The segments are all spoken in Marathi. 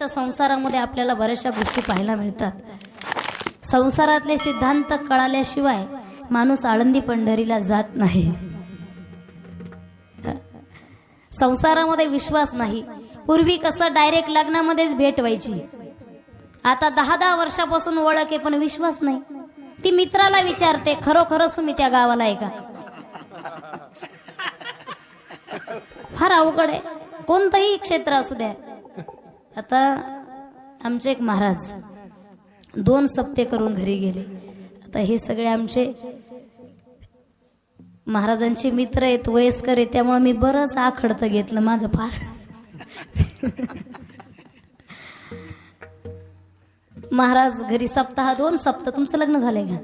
संसारामध्ये आपल्याला बऱ्याचशा गोष्टी पाहायला मिळतात। संसारातले सिद्धांत कळाल्याशिवाय माणूस आळंदी पंढरीला जात नाही। संसारामध्ये विश्वास नाही। पूर्वी कसं डायरेक्ट लग्नामध्येच भेट व्हायची, आता 10-10 वर्षापासून ओळख आहे पण विश्वास नाही। ती मित्राला विचारते, खरोखरच तुम्ही त्या गावाला आहे का? फार अवघड आहे, कोणतंही क्षेत्र असू द्या। आता आमचे एक महाराज 2 सप्ते करून घरी गेले। आता हे सगळे आमचे महाराजांचे मित्र आहेत, वयस्कर आहेत, त्यामुळे मी बरंच आखडतं घेतलं माझं फार। महाराज घरी सप्ताह 2 सप्ताह। तुमचं लग्न झालंय का?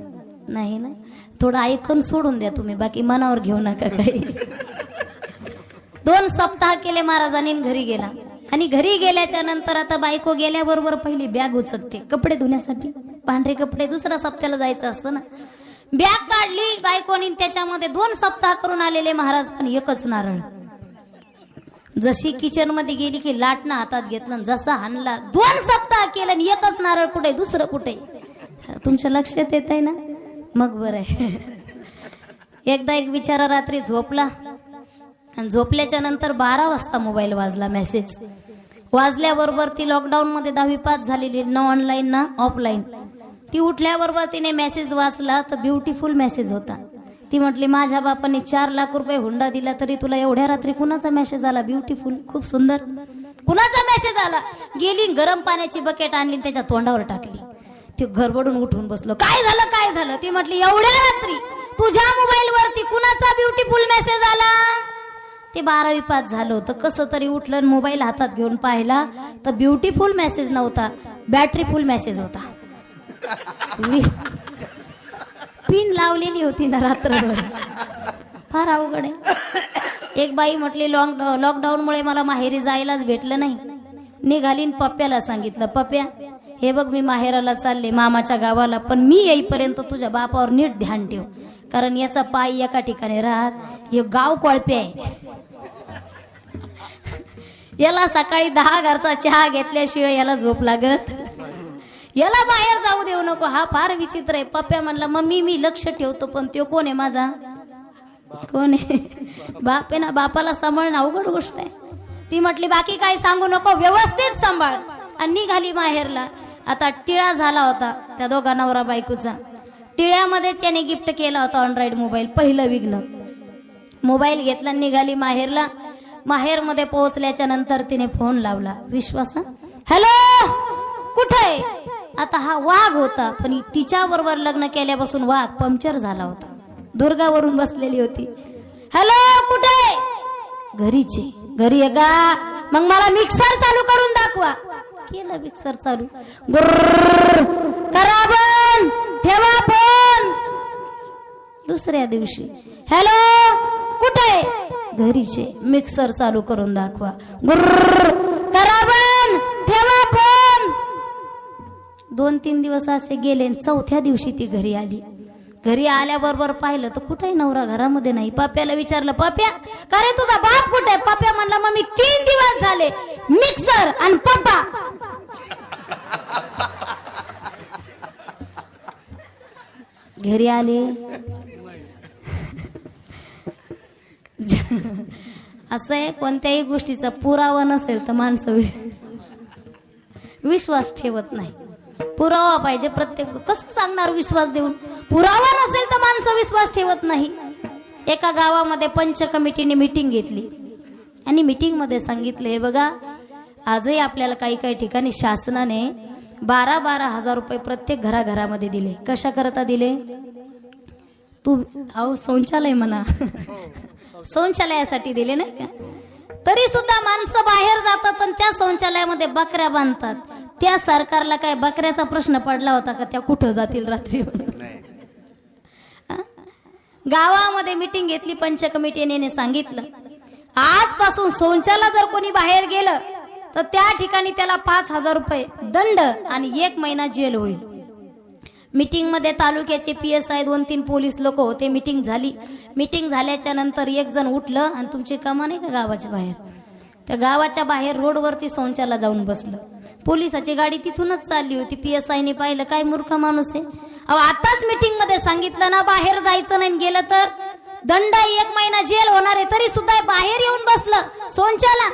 नाही ना, थोडं ऐकून सोडून द्या तुम्ही, बाकी मनावर घेऊ नका काही। 2 सप्ताह केले महाराजांनी, घरी गेला। आणि घरी गेल्याच्या नंतर आता बायको गेल्याबरोबर पहिली बॅग उचकते कपडे धुण्यासाठी, पांढरे कपडे, दुसऱ्या सप्त्याला जायचं असतं ना। बॅग काढली बायकोनी, त्याच्यामध्ये 2 सप्ताह करून आलेले महाराज, पण एकच नारळ। जशी किचन मध्ये गेली की लाटणं हातात घेतलं, जसा हाणला, 2 सप्ताह केलं आणि एकच नारळ कुठे, दुसरं कुठे? तुमच्या लक्षात येत आहे ना? मग बरं आहे। एकदा एक बिचारा रात्री झोपला, आणि झोपल्याच्या नंतर 12 वाजता मोबाईल वाजला, मेसेज वाजल्याबरोबर ती लॉकडाऊन मध्ये 10वी पास झालेली, ना ऑनलाईन ना ऑफलाईन। ती उठल्याबरोबर तिने मेसेज वाचला तर ब्युटिफुल मेसेज होता। ती म्हटली, माझ्या बापाने 4 लाख रुपये हुंडा दिला तरी तुला एवढ्या रात्री कुणाचा मेसेज आला? ब्युटिफुल, खूप सुंदर, कुणाचा मेसेज आला? गेली गरम पाण्याची बकेट आणली, त्याच्या तोंडावर टाकली। ती घरबडून उठून बसलो, काय झालं काय झालं? ती म्हटली, एवढ्या रात्री तुझ्या मोबाईल वरती कुणाचा ब्युटिफुल मेसेज आला? ते 12वी पास झालं होतं, कसं तरी उठलं, मोबाईल हातात घेऊन पाहिला तर ब्युटिफुल मेसेज नव्हता, बॅटरी फुल मेसेज होता। पिन लावलेली होती ना रात्रभर, फार अवघड आहे। एक बाई म्हटली, लॉकडाऊन मुळे मला माहेरी जायलाच भेटलं नाही। निघालीन पप्प्याला सांगितलं, पप्प्या हे बघ मी माहेराला चालले मामाच्या गावाला, पण मी येईपर्यंत तुझ्या बापावर नीट ध्यान ठेव, कारण याचा पाय एका ठिकाणी राहत, हे गाव कोळपे आहे। याला सकाळी 10 घरचा चहा घेतल्याशिवाय याला झोप लागत, याला बाहेर जाऊ देऊ नको। हा फार विचित्र आहे। पप्प्या म्हणला, मम्मी मी लक्ष ठेवतो, पण तो कोण आहे माझा? कोण आहे? बाप आहे ना, बापाला सांभाळणं अवघड गोष्ट आहे। ती म्हटली, बाकी काही सांगू नको, व्यवस्थित सांभाळ। आणि निघाली माहेरला। आता टिळा झाला होता त्या दोघा नवरा बायकोचा। टिळ्यामध्येच याने गिफ्ट केला होता अँड्रॉइड मोबाईल, पहिलं विघ्न। मोबाईल घेतला, निघाली माहेरला। माहेर मध्ये पोहोचल्याच्या नंतर तिने फोन लावला, विश्वास, हॅलो कुठे? आता हा वाघ होता, पण तिच्या बरोबर लग्न केल्यापासून वाघ पंक्चर झाला होता, दुर्गावरून बसलेली होती। हॅलो कुठे? घरीचे। घरी आहे का? मग मला मिक्सर चालू करून दाखवा। केलं मिक्सर चालू, करा बंद, ठेवा फोन। दुसऱ्या दिवशी, हॅलो कुठे? घरीचे। मिक्सर चालू करून दाखवा, करा बंद, ठेवा फोन। 2-3 दिवस असे गेले, 4थ्या दिवशी ती घरी आली। घरी आल्याबरोबर पाहिलं तर कुठेही नवरा घरामध्ये नाही। पाप्याला विचारलं, पाप्या का रे तुझा बाप कुठे? पाप्या म्हणला, मग मी 3 दिवस झाले मिक्सर आणि पप्पा। घरी आले, असं आहे, कोणत्याही गोष्टीचा पुरावा नसेल तर माणसं विश्वास ठेवत नाही। पुरावा पाहिजे प्रत्येक। कसं सांगणार विश्वास देऊन? पुरावा नसेल तर माणसं विश्वास ठेवत नाही। एका गावामध्ये पंच कमिटीने मीटिंग घेतली आणि मीटिंग मध्ये सांगितले, हे बघा आजही आपल्याला काही काही ठिकाणी शासनाने 12-12 हजार रुपये प्रत्येक घराघरामध्ये दिले। कशा करता दिले? तू अहो शौचालय म्हणा, शौचालयासाठी दिले नाही का? तरी सुद्धा माणसं बाहेर जातात आणि त्या शौचालयामध्ये बकऱ्या बांधतात। त्या सरकारला काय बकऱ्याचा प्रश्न पडला होता का त्या कुठं जातील रात्री? गावामध्ये मीटिंग घेतली पंच कमिटीने, सांगितलं आजपासून शौचालय जर कोणी बाहेर गेलं तर त्या ठिकाणी त्याला 5,000 रुपये दंड आणि 1 महिना जेल होईल। मीटिंग मध्ये तालुक्याचे PSI 2-3 पोलीस लोक होते। मीटिंग झाली। मीटिंग झाल्याच्या नंतर एक जण उठलं आणि तुमची कमान आहे का गावाच्या बाहेर? त्या गावाच्या बाहेर रोडवरती शौचालय जाऊन बसलं। पोलिसाची गाडी तिथूनच चालली होती. PSI ने पाहिलं, काय मूर्ख माणूस आहे. अहो आताच मीटिंग मध्ये सांगितलं ना बाहेर जायचं नाही, गेलं तर दंड 1 महिना जेल होणार आहे, तरी सुद्धा बाहेर येऊन बसलं सोनच्याला.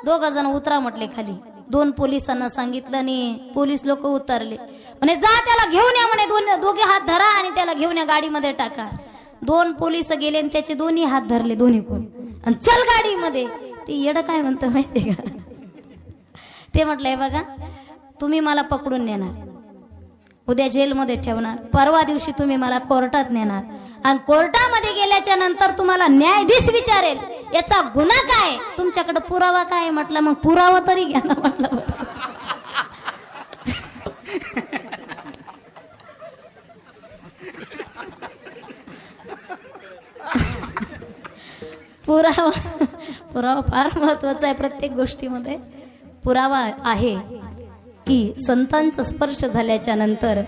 2 जण उतरा म्हटले खाली. 2 पोलिसांना सांगितलं आणि पोलीस लोक उतरले. म्हणे जा त्याला घेऊन या म्हणे, दोघे हात धरा आणि त्याला घेऊन या गाडीमध्ये टाका. 2 पोलीस गेले आणि त्याचे दोन्ही हात धरले, दोन्ही कोण, आणि चल गाडीमध्ये. ते येडं काय म्हणतं माहितीये का, ते म्हटलंय बघा तुम्ही मला पकडून नेणार, उद्या जेलमध्ये ठेवणार, परवा दिवशी तुम्ही मला कोर्टात नेणार आणि कोर्टामध्ये गेल्याच्या नंतर तुम्हाला न्यायाधीश विचारेल याचा गुन्हा काय, तुमच्याकडे पुरावा काय. म्हटलं मग पुरावा तरी घ्या ना. म्हटलं पुरावा फार महत्वाचा आहे प्रत्येक गोष्टीमध्ये. पुरावा आहे की संतांचा स्पर्श झाल्याच्या नंतर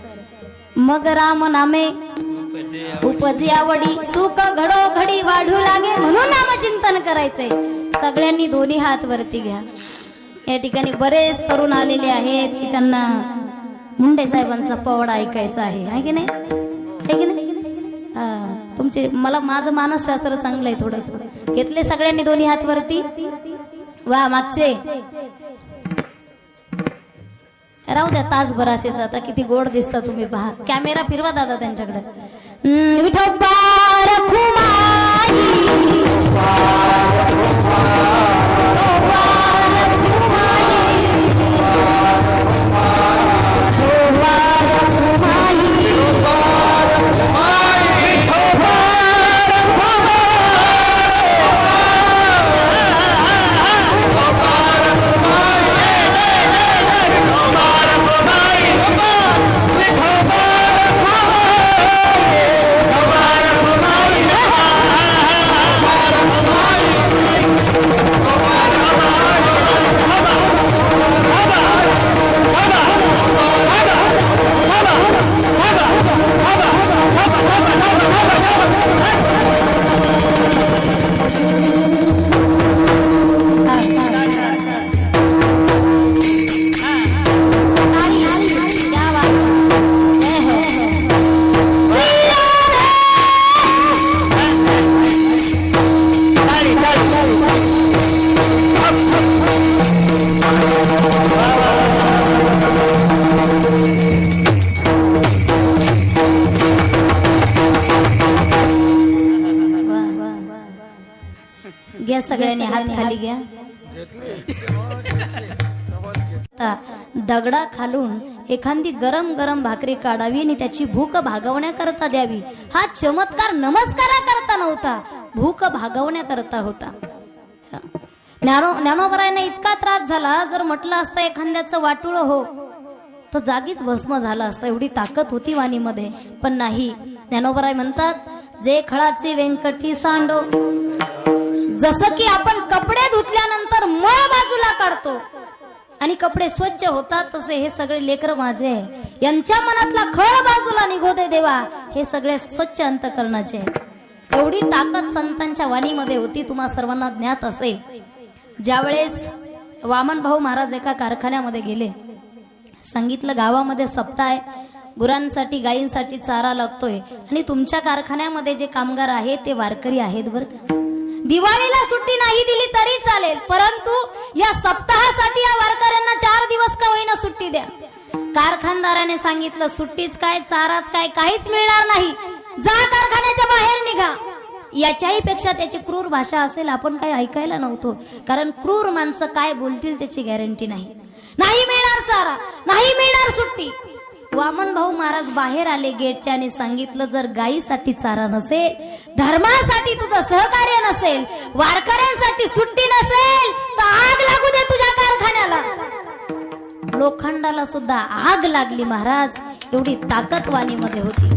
मग राम नामे उपजी आवडी, सुख घडो घडी वाढू लागे, म्हणून नामचिंतन करायचंय. सगळ्यांनी दोन्ही हात वरती घ्या. या ठिकाणी बरेच तरुण आलेले आहेत की त्यांना मुंडे साहेबांचा पवडा ऐकायचा आहे की नाही, आहे की नाही. तुमचे मला माझं मानसशास्त्र चांगलं आहे थोडस. घेतले सगळ्यांनी दोन्ही हात वरती. वा मागचे राहू द्या, तासभर असेच. आता किती गोड दिसता तुम्ही, पहा. कॅमेरा फिरवा दादा त्यांच्याकडे. विठोबा रखुमाई, घ्या सगळ्यांनी हात खाली घ्या. दगडा खालून एखादी गरम गरम भाकरी काढावी आणि त्याची भूक भागवण्याकरता द्यावी. हा चमत्कार नमस्काराकरता नव्हता, भूक भागवण्याकरता होता. ज्ञानोबरायांना इतका त्रास झाला, जर म्हटलं असतं एखाद्याचं वाटुळ हो तर जागीच भस्म झालं असतं, एवढी ताकद होती वाणीमध्ये. पण नाही, ज्ञानोबराय म्हणतात जे खळाचे व्यंकटी सांडो. जसं की आपण कपडे धुतल्यानंतर मळ बाजूला काढतो आणि कपडे स्वच्छ होतात, तसे हे सगळे लेकर माझे यांच्या मनातला खळ बाजूला निघू दे देवा. हे सगळे स्वच्छ अंतकरणाचे. एवढी ताकद संतांच्या वाणीमध्ये होती, तुम्हा सर्वांना ज्ञात असेल. ज्यावेळेस वामन भाऊ महाराज एका कारखान्यामध्ये गेले, सांगितलं गावामध्ये सप्ताह आहे, गुरांसाठी गायींसाठी चारा लागतोय आणि तुमच्या कारखान्यामध्ये जे कामगार आहेत ते वारकरी आहेत बरं का. दिवाळीला सुट्टी नाही दिली तरी चालेल, परंतु या सप्ताहासाठी या वारकऱ्यांना 4 दिवस का होईना सुट्टी द्या. कारखानदाराने सांगितलं सुट्टीच काय चाराच काय काहीच मिळणार नाही, जा कारखान्याच्या बाहेर निघा. याच्याही पेक्षा त्याची क्रूर भाषा असेल, आपण काही ऐकायला नव्हतो, कारण क्रूर माणसं काय बोलतील त्याची गॅरंटी नाही. नाही मिळणार चारा, नाही मिळणार सुट्टी. वामन भाऊ महाराज बाहेर आले गेटच्या आणि सांगितलं जर गायीसाठी चारा नसेल, धर्मासाठी तुझं सहकार्य नसेल, वारकऱ्यांसाठी सुट्टी नसेल तर आग लागू दे तुझ्या कारखान्याला. लोखंडाला सुद्धा आग लागली महाराज, एवढी ताकद वाणीमध्ये होती,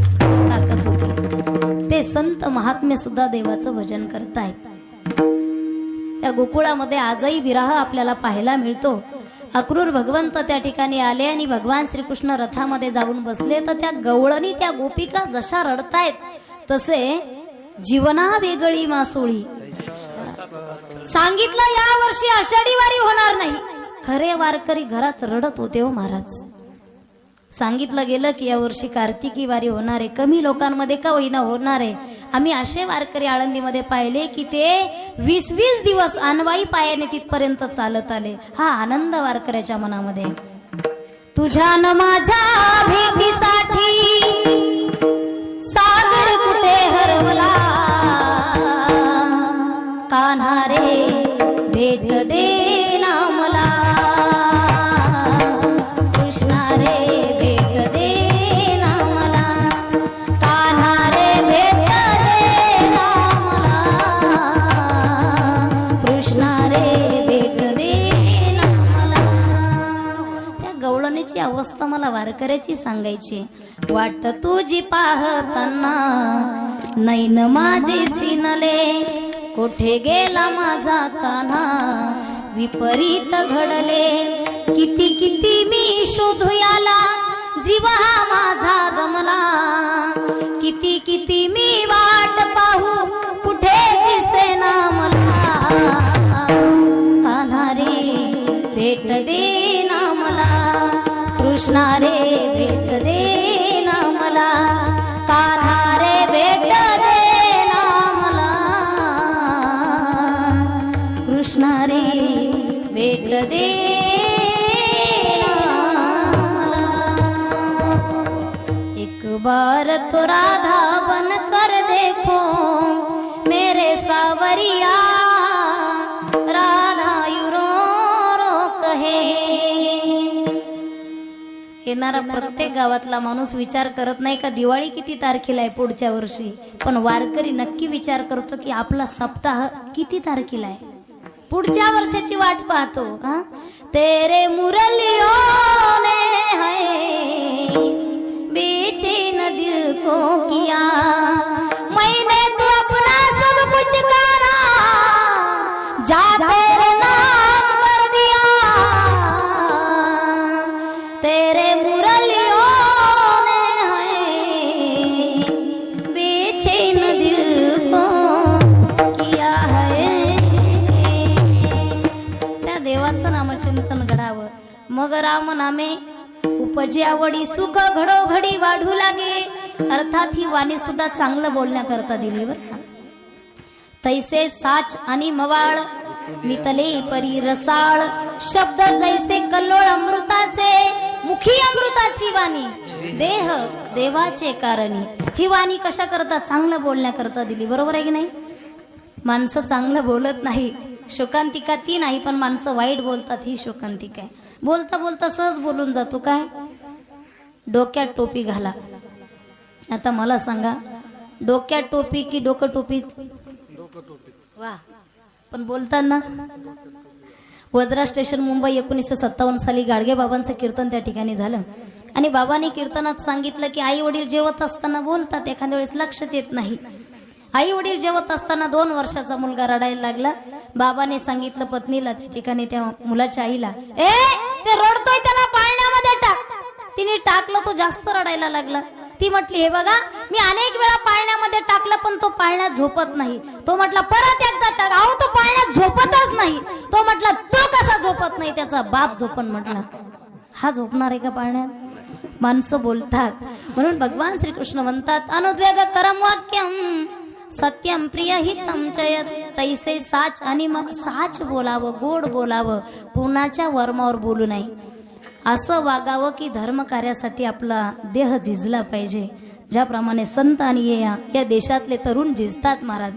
ताकद होती. ते संत महात्मे सुद्धा देवाचं भजन करतायत. त्या गोकुळामध्ये आजही विरह आपल्याला पाहायला मिळतो. अक्रूर भगवंत त्या ठिकाणी आले आणि भगवान श्रीकृष्ण रथामध्ये जाऊन बसले, तर त्या गवळणी त्या गोपिका जशा रडतायत तसे जीवना वेगळी मासोळी. सांगितलं या वर्षी आषाढी वारी होणार नाही, खरे वारकरी घरात रडत होते हो महाराज. सांगितलं गेलं की यावर्षी कार्तिकी वारी होणार आहे, कमी लोकांमध्ये का होईना होणार आहे. आम्ही असे वारकरी आळंदीमध्ये पाहिले की ते 20-20 दिवस अनवाई पायाने तिथपर्यंत चालत आले. हा आनंद वारकऱ्याच्या मनामध्ये. तुझ्या न माझ्या भेटीसाठी सागर कुठे हरवला, कान्हा रे भेट दे ना मला, कृष्णा रे भेट दे ना मला, कान्हा रे भेट दे ना मला, कृष्णा रे भेट दे ना मला. त्या गवळणीची अवस्था मला वारकऱ्याची सांगायची. वाट तुझी पाहताना नैन माझे सिनले, कोठे गेला माझा कान्हा विपरीत घडले. किती किती मी शोधू याला, जीव हा माझा दमला, किती किती मी वाट पाहू कुठे दिसेना मला, कान्हा रे भेट दे ना मला, कृष्णा रे भेट दे ना मला, कान्हा रे भेट दे ना मला, कृष्णा रे भेट दे ना मला. एक बार तो राधा बन कर देखो मेरे सावरिया, राधा यू रो रो कहे. येणारा प्रत्येक गावातला माणूस विचार करत नाही का दिवाळी किती तारखेला आहे पुढच्या वर्षी, पण वारकरी नक्की विचार करतो की आपला सप्ताह किती तारखेला आहे, पुढच्या वर्षाची वाट पाहतो. तेरे मुरलियों ने है बेचैन दिल को किया, मैंने तो अपना सब कुछ करा, जा तेरे नाम कर दिया, तेरे मुरलियों ने है बेचैन दिल को किया है. त्या देवाचं नामचिंतन घडावं, मग राम नामे उपजे आवडी, सुख घडोघडी वाढू लागे. अर्थात ही वाणी सुद्धा चांगलं बोलण्याकरता दिली बरं. तैसे साच आणि मवाळ मितले परी रसाळ, शब्द जैसे कल्लोळ अमृताचे, मुखी अमृताची वाणी, देह देवाचे कारणी. ही वाणी कशा करता? चांगलं बोलण्याकरता दिली. बरोबर आहे की नाही? माणसं चांगलं बोलत नाही, शोकांतिका ती नाही, पण माणसं वाईट बोलतात ही शोकांतिका आहे. बोलता बोलता सहज बोलून जातो. काय? डोक्यात टोपी घाला. आता मला सांगा, डोक्यात टोपी की डोकं टोपी? वा. पण बोलताना वज्रा स्टेशन मुंबई 1957 साली गाडगे बाबांचं कीर्तन त्या ठिकाणी झालं आणि बाबांनी कीर्तनात सांगितलं की आई वडील जेवत असताना बोलतात, एखाद्या वेळेस लक्षात येत नाही. आई वडील जेवत असताना 2 वर्षाचा मुलगा रडायला लागला. बाबाने सांगितलं पत्नीला, त्या ठिकाणी त्या मुलाच्या आईला, ए ते रडतोय त्याला पाळण्यामध्ये टाक. तिने टाकलं, तो जास्त रडायला लागला. ती म्हटली, हे बघा मी अनेक वेळा पाळण्यामध्ये टाकलं पण तो पाळण्यात झोपत नाही. तो म्हटला परत एकदा टाक. अहो तो पाळण्यात झोपतच नाही. तो म्हटला तो कसा झोपत नाही? त्याचा बाप झोपण. म्हटला हा झोपणार आहे का पाळण्यात? माणसं बोलतात. म्हणून भगवान श्रीकृष्ण म्हणतात, अनुद्वेग करम वाक्यम सत्यम प्रिय हितम चयत. तैसे साच आणि मग साच बोलावं, गोड बोलावं, कुणाच्या वर्मावर बोलू नये. असं वागावं की धर्म कार्यासाठी आपला देह झिजला पाहिजे. ज्याप्रमाणे संत आणि या देशातले तरुण झिजतात महाराज.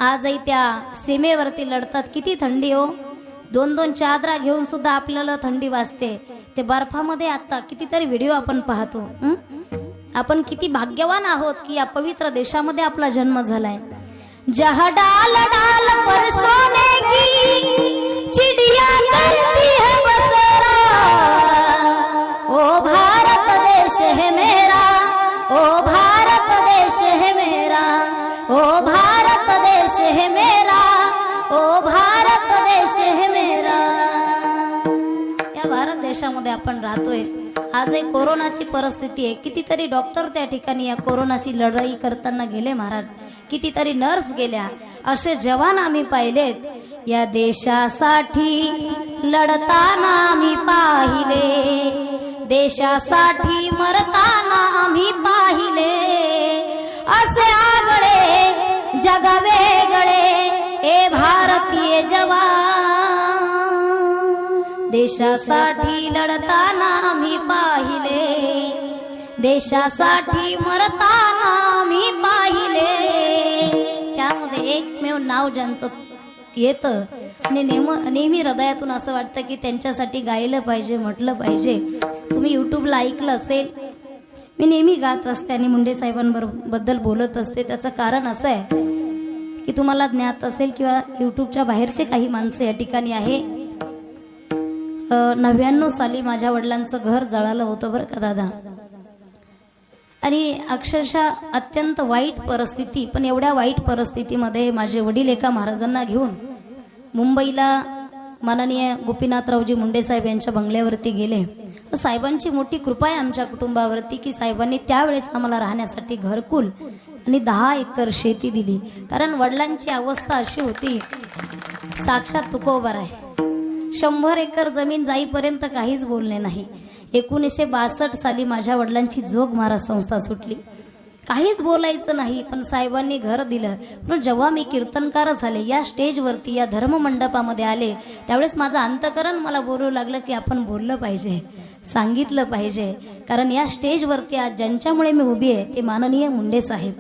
आजही त्या सीमेवरती लढतात. किती थंडी हो, 2-2 चादरा घेऊन सुद्धा आपल्याला थंडी वाजते. ते बर्फामध्ये आता कितीतरी व्हिडिओ आपण पाहतो. आपण किती भाग्यवान आहोत की या पवित्र देशामध्ये आपला जन्म झालाय. जहाँ डाल डाल पर सोने की चिड़िया करती है बसेरा, ओ भारत देश है मेरा, ओ भारत देश है मेरा, ओ भारत देश है मेरा, ओ भारत देश है मेरा. या भारत देशामध्ये आपण राहतोय. आजही कोरोनाची परिस्थिती आहे. कितीतरी डॉक्टर त्या ठिकाणी या कोरोनाची लढाई करताना गेले महाराज. कितीतरी नर्स गेल्या. असे जवान आम्ही पाहिलेत. या देशासाठी लढताना आम्ही पाहिले, देशासाठी मरताना आम्ही पाहिले, असे आगळे जग वेगळे ए भारतीय जवान, देशासाठी लढताना आम्ही पाहिले, देशासाठी मरताना आम्ही पाहिले. त्यामध्ये एकमेव नाव ज्यांचं येतं आणि नेहमी हृदयातून असं वाटतं की त्यांच्यासाठी गायलं पाहिजे, म्हटलं पाहिजे. तुम्ही युट्यूबला ऐकलं असेल, मी नेहमी गात असते आणि मुंडे साहेबांबद्दल बोलत असते. त्याचं कारण असं आहे की तुम्हाला ज्ञात असेल किंवा युट्यूबच्या बाहेरचे काही माणसं या ठिकाणी आहे. 99 साली माझ्या वडिलांचं घर जळालं होतं बरं का दादा, आणि अक्षरशः अत्यंत वाईट परिस्थिती. पण एवढ्या वाईट परिस्थितीमध्ये माझे वडील एका महाराजांना घेऊन मुंबईला माननीय गोपीनाथरावजी मुंडे साहेब यांच्या बंगल्यावरती गेले. साहेबांची मोठी कृपा आहे आमच्या कुटुंबावरती की साहेबांनी त्यावेळेस आम्हाला राहण्यासाठी घरकुल आणि 10 एकर शेती दिली. कारण वडिलांची अवस्था अशी होती, साक्षात तुकोबर आहे, 100 एकर जमीन जाईपर्यंत काहीच बोलणे नाही. 1962 साली माझ्या वडिलांची जोग महाराज संस्था सुटली, काहीच बोलायचं नाही, पण साहेबांनी घर दिलं. पण जेव्हा मी कीर्तनकार झाले, या स्टेजवरती या धर्म मंडपामध्ये आले, त्यावेळेस माझं अंतकरण मला बोलू लागलं की आपण बोललं पाहिजे, सांगितलं पाहिजे. कारण या स्टेजवरती आज ज्यांच्यामुळे मी उभी आहे ते माननीय मुंडे साहेब.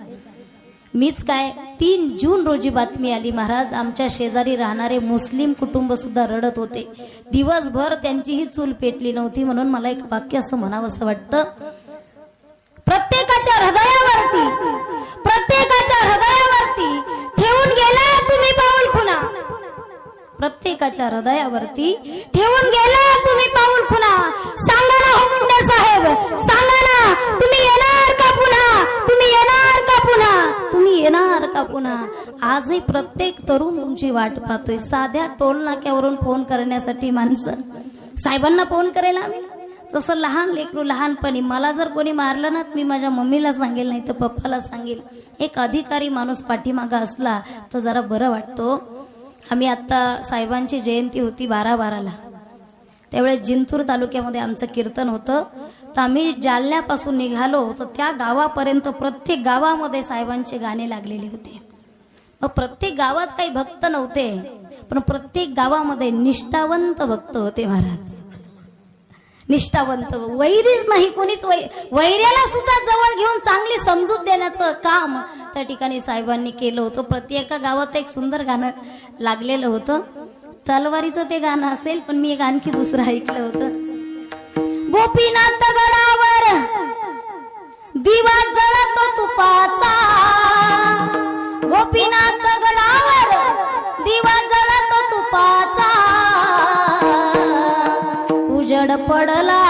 मीच काय, 3 जून रोजी बातमी आली, महाराज आमच्या शेजारी राहणारे मुस्लिम कुटुंब सुद्धा रडत होते, दिवसभर त्यांचीही चूल पेटली नव्हती. म्हणून मला एक वाक्य असं म्हणावं असं वाटतं, प्रत्येकाच्या हृदयावरती ठेवून गेला तुम्ही पाऊल खुणा, प्रत्येकाच्या हृदयावरती ठेवून गेला तुम्ही पाऊल खुणा. सांगा ना हो मुंडे साहेब, सांगा ना, तुम्ही येणार का पुन्हा, तुम्ही येणार का पुन्हा, तुम्ही येणार का पुन्हा. आजही प्रत्येक तरुण तुमची वाट पाहतोय. साध्या टोल नाक्यावरून फोन करण्यासाठी माणसं साहेबांना फोन करेल आम्ही. जसं लहान लेकरू लहानपणी, मला जर कोणी मारलं ना, मी माझ्या मम्मीला सांगेल, नाही तर पप्पाला सांगेल. एक अधिकारी माणूस पाठीमागा असला तर जरा बरं वाटतो. आम्ही आता साहेबांची जयंती होती 12/12ला, त्यावेळेस जिंतूर तालुक्यामध्ये आमचं कीर्तन होतं. तर आम्ही जालन्यापासून निघालो तर त्या गावापर्यंत प्रत्येक गावामध्ये साहेबांचे गाणे लागलेले होते. मग प्रत्येक गावात काही भक्त नव्हते, पण प्रत्येक गावामध्ये निष्ठावंत भक्त होते महाराज, निष्ठावंत. वैरीच नाही कोणीच, वैऱ्याला सुद्धा जवळ घेऊन चांगली समजूत देण्याचं काम त्या ठिकाणी साहेबांनी केलं होतं. प्रत्येक गावात एक सुंदर गाणं लागलेलं होतं, तलवारीचं ते गाणं असेल, पण मी एक आणखी दुसरं ऐकलं होतं. गोपीनाथ गडावर दिवा जळतो तुपाचा, गोपीनाथ गडावर दिवा जळतो तुपाचा, उजड पडला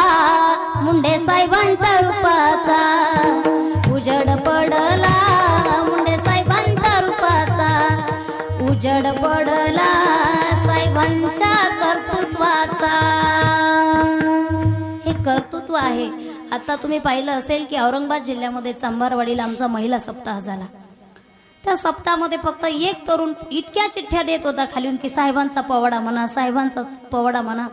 मुंडे साहेबांच्या रूपाचा, उजड पडला मुंडे साहेबांच्या रूपाचा, उजड पडला साहेबांच्या कर्तृत्वाचा. हे कर्तृत्व आहे. आता तुम्ही पाहिलं असेल की औरंगाबाद जिल्ह्यामध्ये चांबारवाडीला आमचा महिला सप्ताह झाला. त्या सप्ताहामध्ये फक्त एक तरुण इतक्या चिठ्ठ्या देत होता खालीून की साहेबांचा पवाडा म्हणा, साहेबांचा पवाडा म्हणा.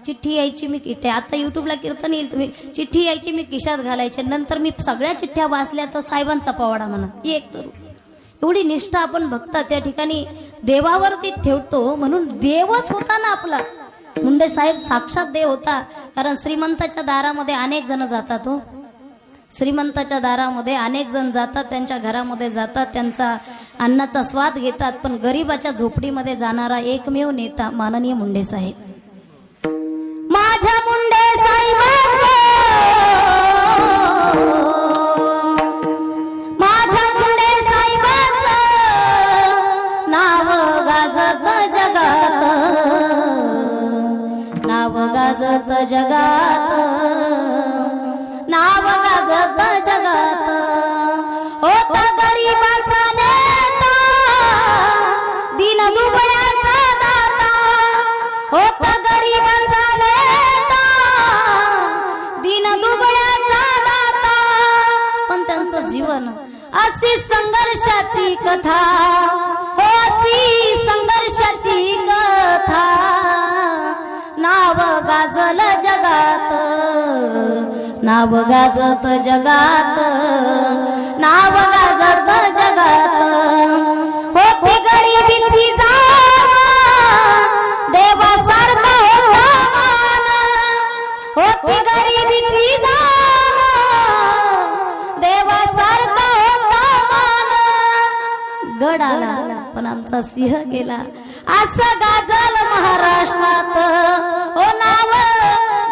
चिठ्ठी यायची मी ते आता युट्यूबला कीर्तन येईल, तुम्ही चिठ्ठी यायची मी खिशात घालायचे. नंतर मी सगळ्या चिठ्ठ्या वाचल्या तर साहेबांचा पवाडा म्हणा. एक तरुण, एवढी निष्ठा आपण भक्त त्या ठिकाणी देवावरती ठेवतो. म्हणून देवच होता ना आपला मुंडे साहेब, साक्षात देव होता. कारण श्रीमंताच्या दारामध्ये अनेक जण जातात हो, श्रीमंताच्या दारामध्ये अनेक जण जातात, त्यांच्या घरामध्ये जातात, त्यांचा अन्नाचा स्वाद घेतात. पण गरीबाच्या झोपडीमध्ये जाणारा एकमेव नेता माननीय मुंडे साहेब. माझ्या मुंडे साहेबांचं, माझ्या मुंडे साहेबांचं नाव गाजत जगात, नाव गाजत जगात, नाव गाजत जगात. होता गरीबाचा नेता, दिन दुबळ्याचा दाता, होता गरीबाचा नेता, दिन दुबळ्याचा दाता. पण त्यांचं जीवन अशी संघर्षाची कथा, हो अशी संघर्षाची कथा. नाव गाजल जगात, नाव गाजत जगात, नाव गाजत जगात. होती गरिबीची जाण देवासारखा होता मान, होती गरिबीची जाण देवासारखा होता मान. गड आला पण आमचा सिंह गेला, असं गाजल महाराष्ट्रात. ओ नाव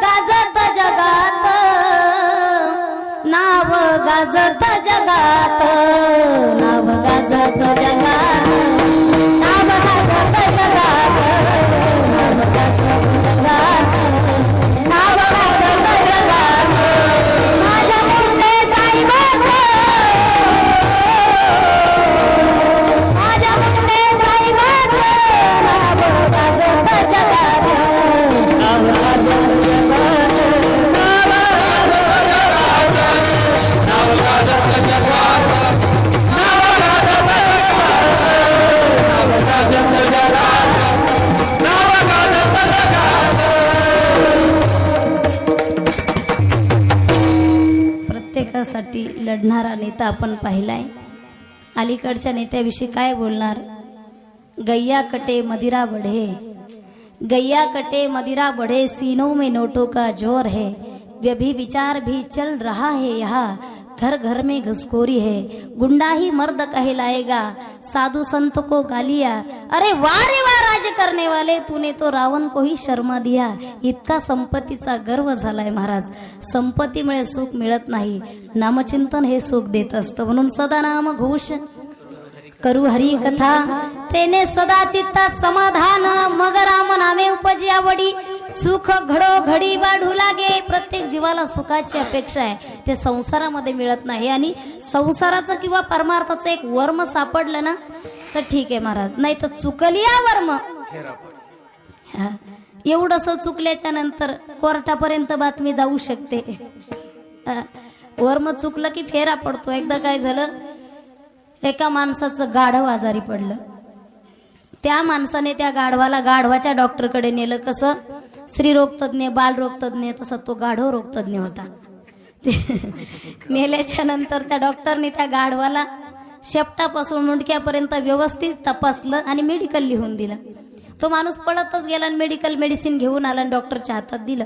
गाजत जगात, नाव गाजत जगात, नाव गाजत जगात, नाव गाजत जगात, नाव गाजत जगात, नाव गाजत जगात. माझ्या मुंडे साईबाबा, माझ्या मुंडे साईबाबा, नाव गाजत जगात, नाव गाजत जगात, नाव गाजत जगात. प्रत्येकासाठी लढणारा नेता आपण पाहिलाय. अलीकडच्या नेत्याविषयी काय बोलणार? गैया कटे मदिरा बढ़े, गैया कटे मदिरा बढ़े, सीनों में नोटों का जोर है, व्यभी विचार भी चल रहा है यहाँ, घर घर में घुसखोरी है, गुंडा ही मर्द कहलाएगा, साधु संत को गालिया. अरे वाह रे वाह राज्य करने वाले, तूने तो रावण को ही शर्मा दिया. इतका संपत्तीचा गर्व झालाय महाराज. संपत्तीमुळे सुख मिळत नाही, नामचिंतन हे सुख देत असतं. म्हणून सदा नाम घोष करू हरी कथा, तेने सदा चित्ता समाधान, मग राम नामे उपजी आवडी, सुख घडो घडी वाढू लागे. प्रत्येक जीवाला सुखाची अपेक्षा आहे, ते संसारामध्ये मिळत नाही. आणि संसाराचं किंवा परमार्थाचं एक वर्म सापडलं ना तर ठीक आहे महाराज, नाही तर चुकलिया वर्म. एवढंस चुकल्याच्या नंतर कोर्टापर्यंत बातमी जाऊ शकते. वर्म चुकलं की फेरा पडतो. एकदा काय झालं, एका माणसाचं गाढव आजारी पडलं. त्या माणसाने त्या गाढवाला गाढवाच्या डॉक्टरकडे नेलं. कसं? स्त्रीरोगतज्ञ, बालरोगतज्ञ, तसा तो गाढव रोगतज्ञ होता. नेल्याच्या नंतर त्या डॉक्टरने त्या गाढवाला शेपटापासून मुंडक्यापर्यंत व्यवस्थित तपासलं आणि मेडिकल लिहून दिलं. तो माणूस पळतच गेला आणि मेडिकल मेडिसिन घेऊन आला आणि डॉक्टरच्या हातात दिलं.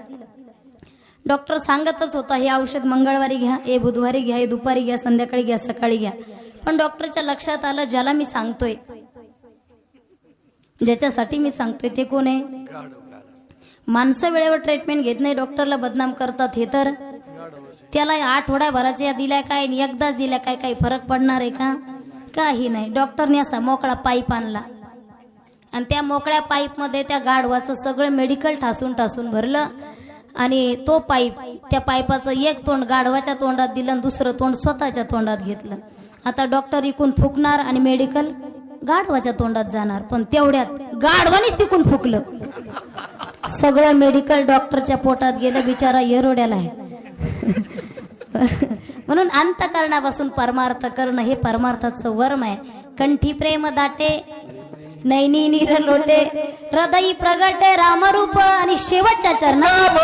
डॉक्टर सांगतच होता, हे औषध मंगळवारी घ्या, हे बुधवारी घ्या, हे दुपारी घ्या, संध्याकाळी घ्या, सकाळी घ्या. पण डॉक्टरच्या लक्षात आलं, ज्याला मी सांगतोय, ज्याच्यासाठी मी सांगतोय ते कोण आहे? माणसं वेळेवर ट्रीटमेंट घेत नाही, डॉक्टरला बदनाम करतात. हे तर त्याला आठवड्याभराच्या दिल्या काय, एकदाच दिल्या काय, काही फरक पडणार आहे का? काही नाही. डॉक्टरने असा मोकळा पाईप आणला आणि त्या मोकळ्या पाईप मध्ये त्या गाढवाचं सगळं मेडिकल ठासून ठासून भरलं आणि तो पाईप, त्या पाईपाचं एक तोंड गाढवाच्या तोंडात दिलं आणि दुसरं तोंड स्वतःच्या तोंडात घेतलं. आता डॉक्टर इकून फुकणार आणि मेडिकल गाढवाच्या तोंडात जाणार. पण तेवढ्यात गाढवानीच तिकून फुकलं, सगळं मेडिकल डॉक्टरच्या पोटात गेलं. बिचारा येरोड्याला आहे. म्हणून अंतकरणापासून परमार्थ करणं हे परमार्थाचं वर्म आहे. कंठी प्रेम दाटे, नैनी नीर लोटे, हृदयी प्रगटे रामरूप आणि शेवटच्या चरणात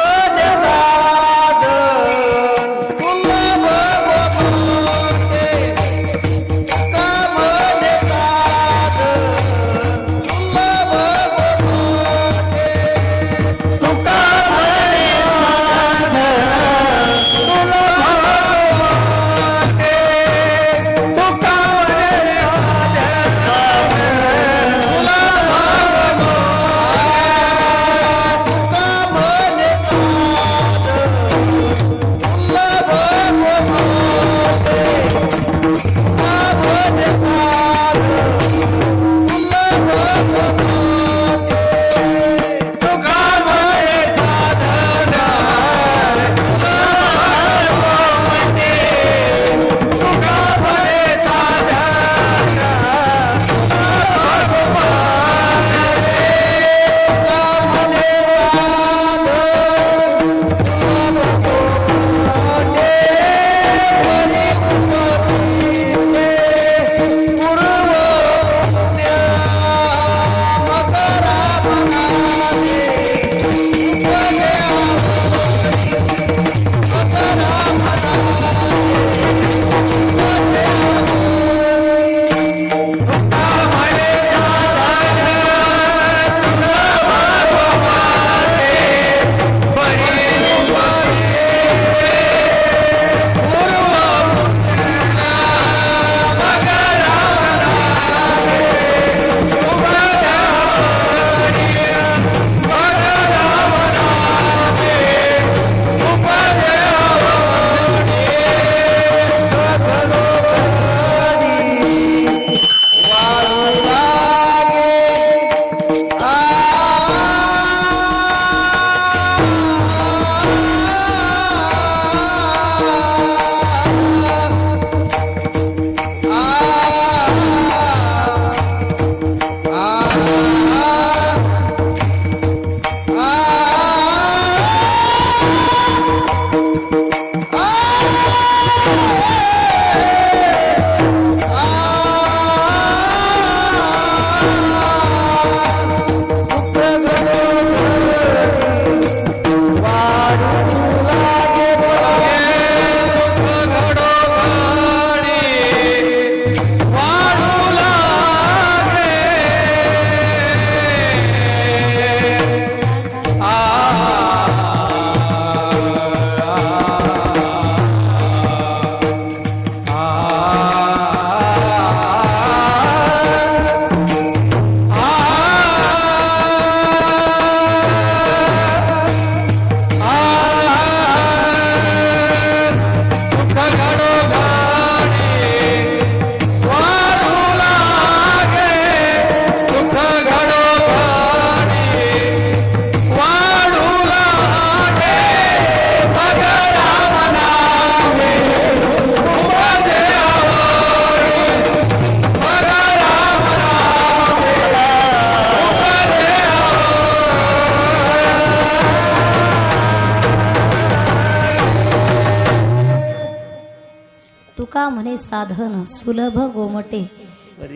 तुका म्हणे साधन सुलभ गोमटे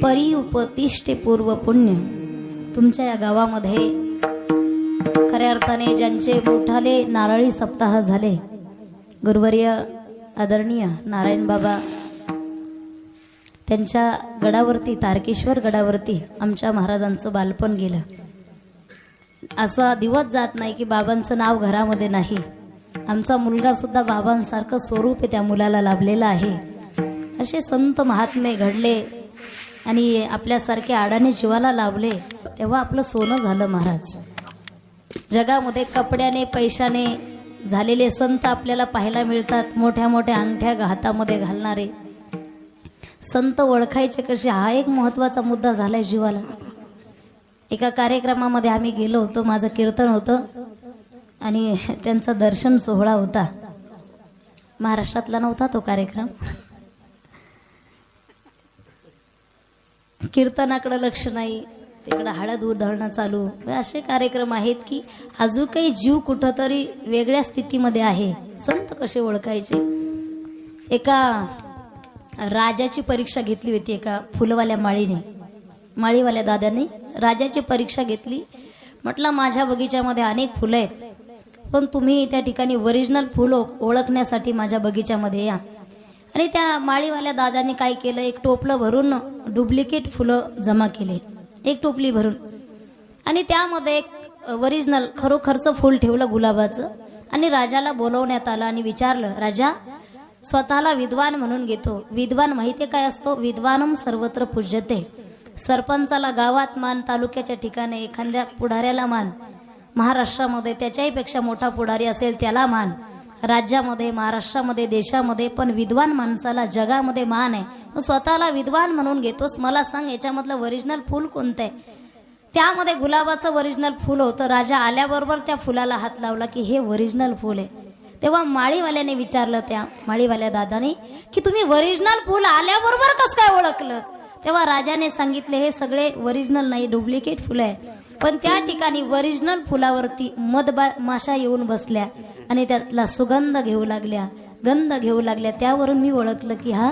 परी उपतिष्ठे पूर्व पुण्य. तुमच्या या गावामध्ये खऱ्या अर्थाने ज्यांचे मोठाले नारळी सप्ताह झाले, गुरुवर्य आदरणीय नारायण बाबा त्यांच्या गडावरती, तारकेश्वर गडावरती आमच्या महाराजांचं बालपण गेलं. असा दिवस जात नाही की बाबांचं नाव घरामध्ये नाही. आमचा मुलगा सुद्धा बाबांसारखं स्वरूप त्या मुलाला लाभलेलं आहे. असे संत महात्मे घडले आणि आपल्यासारखे आडाने जीवाला लाभले, तेव्हा आपलं सोनं झालं महाराज. जगामध्ये कपड्याने पैशाने झालेले संत आपल्याला पाहायला मिळतात. मोठ्या मोठ्या अंगठ्या हातामध्ये घालणारे संत ओळखायचे कसे, हा एक महत्वाचा मुद्दा झालाय जीवाला. एका कार्यक्रमामध्ये आम्ही गेलो होतो, माझं कीर्तन होतं आणि त्यांचा दर्शन सोहळा होता. महाराष्ट्रातला नव्हता तो कार्यक्रम. कीर्तनाकडे लक्ष नाही, तिकडे हळद उधळणं चालू. असे कार्यक्रम आहेत की अजून काही जीव कुठंतरी वेगळ्या स्थितीमध्ये आहे. संत कसे ओळखायचे? एका राजाची परीक्षा घेतली होती एका फुलवाल्या माळीवाल्या दादाने राजाची परीक्षा घेतली. म्हटलं माझ्या बगीच्यामध्ये अनेक फुलं आहेत, पण तुम्ही त्या ठिकाणी ओरिजिनल फुल ओळखण्यासाठी माझ्या बगीच्यामध्ये या. आणि त्या माळीवाल्या दादाने काय केलं, एक टोपलं भरून डुप्लिकेट फुलं जमा केले, एक टोपली भरून. आणि त्यामध्ये एक ओरिजिनल खरोखरचं फुल ठेवलं गुलाबाचं. आणि राजाला बोलवण्यात आलं आणि विचारलं, राजा स्वतःला विद्वान म्हणून घेतो, विद्वान माहितीये काय असतो? विद्वानम सर्वत्र पूज्यते. सरपंचाला गावात मान, तालुक्याच्या ठिकाणी एखाद्या पुढाऱ्याला मान, महाराष्ट्रामध्ये त्याच्याही पेक्षा मोठा पुढारी असेल त्याला मान, राज्यामध्ये, महाराष्ट्रामध्ये, देशामध्ये, पण विद्वान माणसाला जगामध्ये मान आहे. मग स्वतःला विद्वान म्हणून घेतोस, मला सांग याच्यामधलं ओरिजिनल फुल कोणतं आहे? त्यामध्ये गुलाबाचं ओरिजिनल फुल होतं. राजा आल्याबरोबर त्या फुलाला हात लावला की हे ओरिजिनल फुल आहे. तेव्हा माळीवाल्याने विचारलं त्या माळीवाल्या दादाने की तुम्ही ओरिजिनल फुल आल्याबरोबर कसं काय ओळखलं? तेव्हा राजाने सांगितले हे ओरिजिनल नाही, डुप्लिकेट फुलं आहे. पण त्या ठिकाणी ओरिजिनल फुलावरती माशा येऊन बसल्या आणि त्यातला सुगंध घेऊ लागल्या, गंध घेऊ लागल्या. त्यावरून मी ओळखलं की हा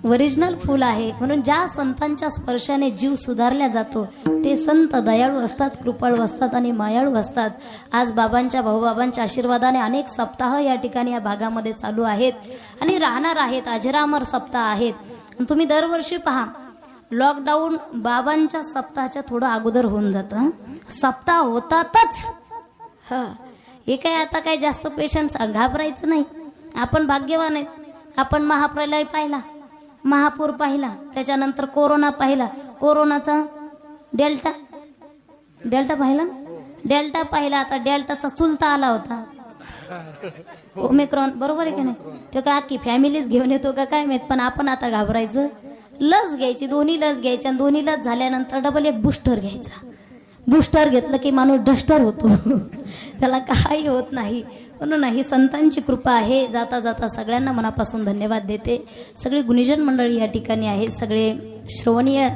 ओरिजिनल फुल आहे. म्हणून ज्या संतांच्या स्पर्शाने जीव सुधारला जातो ते संत दयाळू असतात, कृपाळू असतात आणि मायाळू असतात. आज बाबांच्या, भाऊबाबांच्या आशीर्वादाने अनेक सप्ताह या ठिकाणी या भागामध्ये चालू आहेत आणि राहणार आहेत. अजरामर सप्ताह आहेत. तुम्ही दरवर्षी पहा, लॉकडाऊन बाबांच्या सप्ताहाच्या थोडं अगोदर होऊन जातं. सप्ताह होतातच. हे काय आता काय जास्त पेशंट घाबरायचं नाही. आपण भाग्यवान आहेत. आपण महाप्रलय पाहिला, महापूर पाहिला, त्याच्यानंतर कोरोना पाहिला, कोरोनाचा डेल्टा पाहिला, डेल्टा पाहिला. आता डेल्टाचा चुलता आला होता ओमिक्रॉन, बरोबर आहे की नाही? तो का अख्खी फॅमिलीच घेऊन येतो का काय माहित. पण आपण आता घाबरायचं, लस घ्यायची, दोन्ही लस घ्यायच्या आणि दोन्ही लस झाल्यानंतर डबल एक बूस्टर घ्यायचा. बूस्टर घेतलं की माणूस डस्टर होतो त्याला काही होत नाही. म्हणून ही संतांची कृपा आहे. जाता जाता सगळ्यांना मनापासून धन्यवाद देते. सगळी गुणीजन मंडळी या ठिकाणी आहेत, सगळे श्रवणीय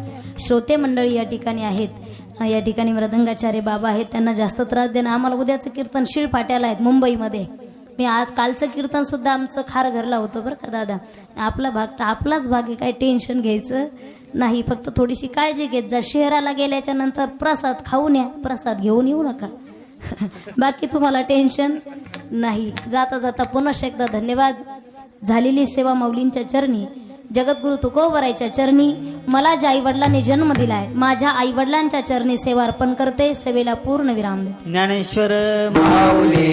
श्रोते मंडळी या ठिकाणी आहेत. या ठिकाणी मृदंगाचार्य बाबा आहेत, त्यांना जास्त त्रास देणं. आम्हाला उद्याचं कीर्तन शिळफाट्याला आहेत मुंबईमध्ये. मी आज कालचं कीर्तन सुद्धा आमचं खार घरला होतं बरं का दादा. आपला भाग तर आपलाच भाग आहे, काही टेन्शन घ्यायचं नाही. फक्त थोडीशी काळजी घेत जा. शहराला गेल्याच्या नंतर प्रसाद खाऊन या, प्रसाद घेऊन येऊ नका बाकी तुम्हाला टेन्शन नाही. जाता जाता पुनश्च एकदा धन्यवाद. झालेली सेवा माऊलींच्या चरणी, जगद्गुरु तुकोबरायच्या चरणी, मला ज्या आईवडिलांनी जन्म दिलाय माझ्या आईवडिलांच्या चरणी सेवा अर्पण करते. सेवेला पूर्ण विराम देते. ज्ञानेश्वर माऊली